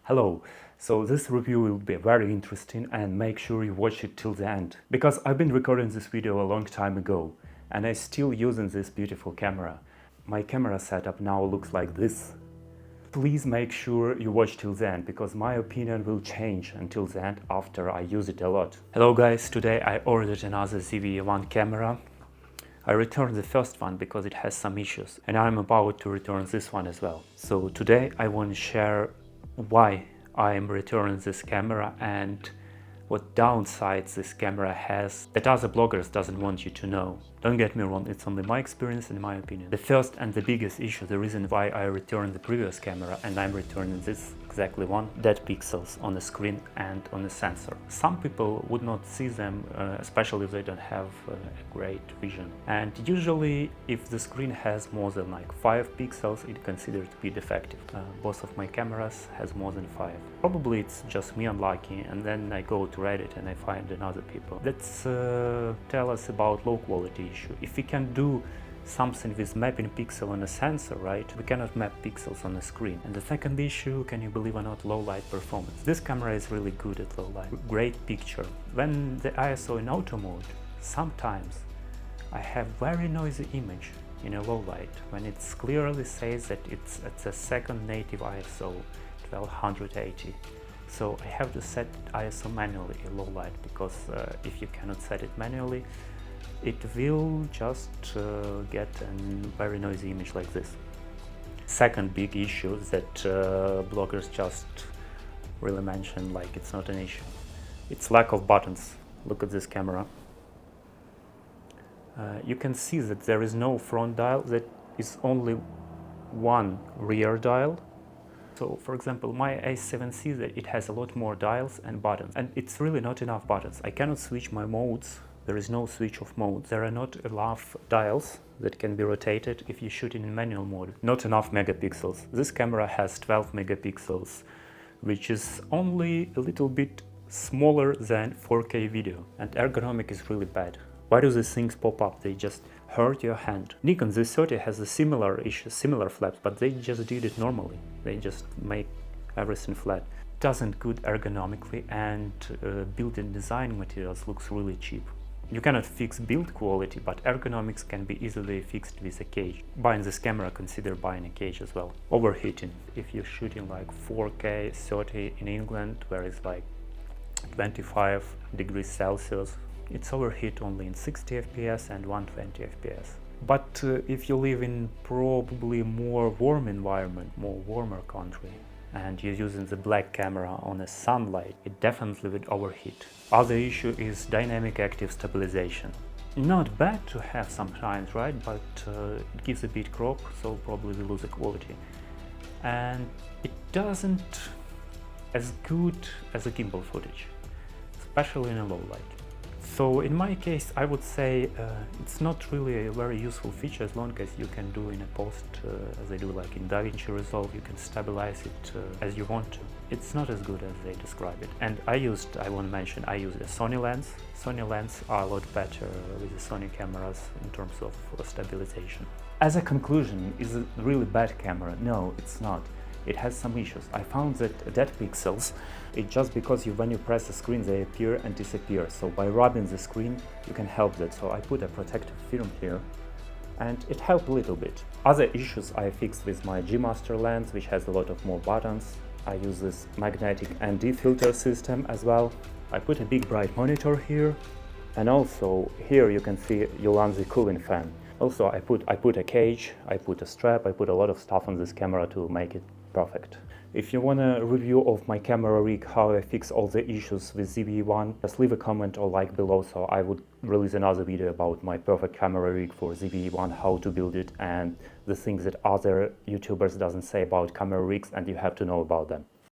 Hello, so this review will be very interesting and make sure you watch it till the end. Because I've been recording this video a long time ago and I'm still using this beautiful camera. My camera setup now looks like this. Please make sure you watch till the end because my opinion will change until the end after I use it a lot. Hello guys, today I ordered another ZV-E1 camera. I returned the first one because it has some issues and I'm about to return this one as well. So today I want to share why I am returning this camera and what downsides this camera has that other bloggers doesn't want you to know. Don't get me wrong, it's only my experience and my opinion. The first and the biggest issue, the reason why I returned the previous camera and I'm returning this exactly one, dead pixels on the screen and on the sensor. Some people would not see them, especially if they don't have a great vision. And usually if the screen has more than like 5 pixels, it's considered to be defective. Both of my cameras has more than 5. Probably it's just me unlucky, and then I go to Reddit and I find another people. Let's tell us about low quality issue. If we can do something with mapping pixel on a sensor, right, we cannot map pixels on the screen. And the second issue, can you believe or not, low light performance. This camera is really good at low light. Great picture. When the ISO in auto mode, sometimes I have very noisy image in a low light when it clearly says that it's at the second native ISO 1280. So I have to set ISO manually in low light because if you cannot set it manually, it will just get a very noisy image like this. Second big issue that bloggers just really mention like it's not an issue. It's lack of buttons. Look at this camera. You can see that there is no front dial, that is only one rear dial. So for example, my A7C, that it has a lot more dials and buttons, and it's really not enough buttons. I cannot switch my modes. There is no switch of mode. There are not enough dials that can be rotated if you shoot in manual mode. Not enough megapixels. This camera has 12 megapixels, which is only a little bit smaller than 4K video, and ergonomic is really bad. Why do these things pop up? They just hurt your hand. Nikon Z30 has a similar issue, similar flaps, but they just did it normally. They just make everything flat. Doesn't good ergonomically, and built-in design materials looks really cheap. You cannot fix build quality, but ergonomics can be easily fixed with a cage. Buying this camera, consider buying a cage as well. Overheating. If you're shooting like 4K 30 in England, where it's like 25 degrees Celsius, it's overheat only in 60 FPS and 120 FPS. But if you live in probably more warm environment, more warmer country, and you're using the black camera on a sunlight, it definitely would overheat. Other issue is dynamic active stabilization. Not bad to have sometimes, right? But it gives a bit crop, so probably we lose the quality. And it doesn't as good as a gimbal footage, especially in a low light. So in my case, I would say it's not really a very useful feature as long as you can do in a post, as I do like in DaVinci Resolve, you can stabilize it as you want to. It's not as good as they describe it. And I used a Sony lens. Sony lenses are a lot better with the Sony cameras in terms of stabilization. As a conclusion, is it a really bad camera? No, it's not. It has some issues. I found that dead pixels, it's just because when you press the screen they appear and disappear. So by rubbing the screen you can help that. So I put a protective film here and it helped a little bit. Other issues I fixed with my G Master lens, which has a lot of more buttons. I use this magnetic ND filter system as well. I put a big bright monitor here, and also here you can see Ulanzi cooling fan. Also I put a cage, I put a strap, I put a lot of stuff on this camera to make it perfect. If you want a review of my camera rig, how I fix all the issues with ZV-E1, just leave a comment or like below, so I would release another video about my perfect camera rig for ZV-E1, how to build it, and the things that other YouTubers doesn't say about camera rigs and you have to know about them.